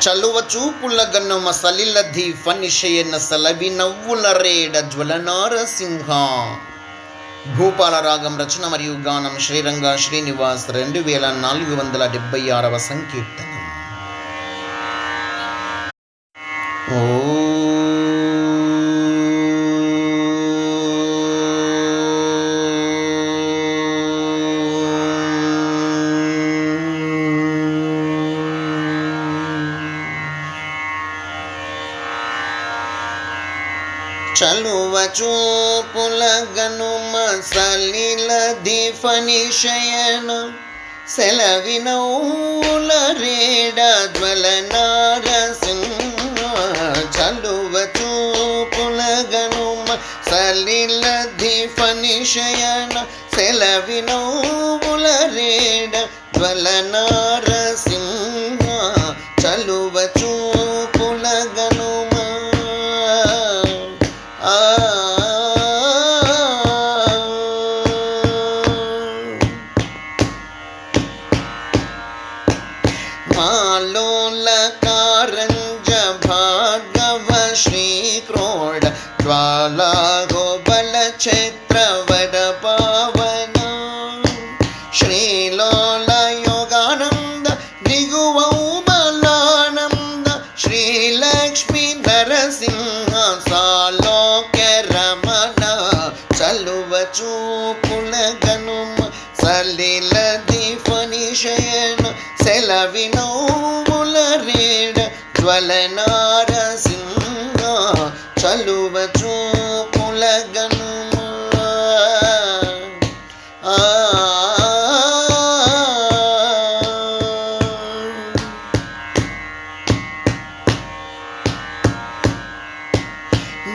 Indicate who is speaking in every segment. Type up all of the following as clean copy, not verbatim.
Speaker 1: చలువ చూపుల గన్నమ సలిలధి ఫనిషయన సలవి నవ్వుల రేడ జ్వల నారసింహ. భూపాల రాగం రచన మరియు గానం శ్రీరంగ శ్రీనివాస్ 2476వ సంకీర్తనం. ఓ చలువ చూపుల గనుమ సలిలధి ఫనిషయన సెలవినౌల రేడ జ్వల నారసింహ. చలువ చూపుల గనుమ సలిలధి ఫనిషయన సెలవినౌల రేడ జ్వల నారసింహ. చలువ చూపుల గనుమ మాలోల కారంజ భార్గవ శ్రీక్రోడ జ్వాలా గోబల ఛేత్రవడ పావన. శ్రీలోల యోగానంద దిగువౌమలానంద శ్రీలక్ష్మీ నరసింహ సాలోక్య రమణ. చలువ చూపుల గనుమ సలిలధి ఫనిషయన సెలవినౌల రేడ జ్వల నారసింహ. చలువ చూపుల గనుమ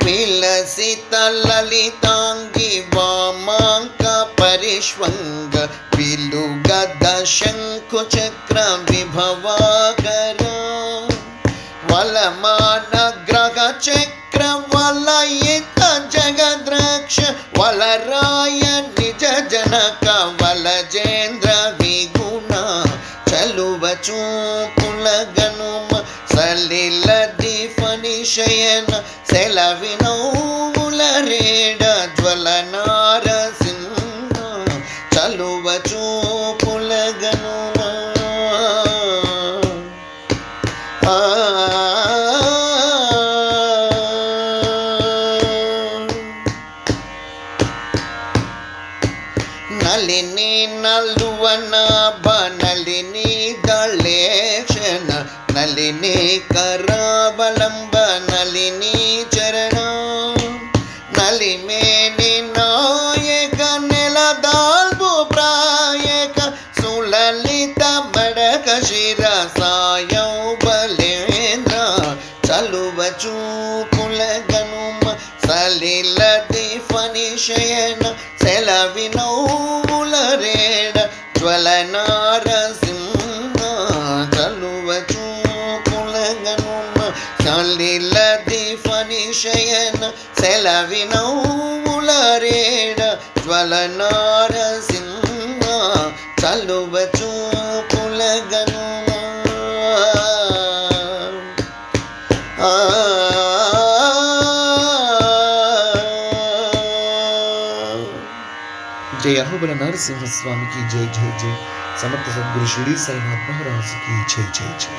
Speaker 1: విలసిత లలితాంగి వామాంక పరిష్వంగ విలుగద శంకు చక్ర విభవాకర. వలమాన గ్రహ చక్ర వలయిత జగద్రక్ష వలరాయ నిజ జనక వలజేంద్ర విగుణ. చలువ చూపుల గనుమ సలిలధి ఫనిషయన సెలవినౌల రేడ జ్వల నారసింహ. చలువ చూపుల గనుమ నలిని నలువనాభ నలిని దళేక్షణ నలిని కరావలంబ నలిని చరణ. నలిమేని నాయక నెలదాల్పు ప్రాయక సులలిత మడక శిర సాయౌ బలేంద్ర. చలువ చూపుల గనుమ సలిలధి ఫనిషయన సెలవినౌల రేడ జ్వల నారసింహ. చలువ చూపుల గనుమ సలిలధి ఫనిషయన సెలవినౌల రేడ జ్వల నారసింహ. చలువ చూపుల గనుమ जय अहोबल नरसिंह स्वामी की जय जय जय. समर्थ सद्गुरु श्री साईनाथ महाराज की जय जय जय.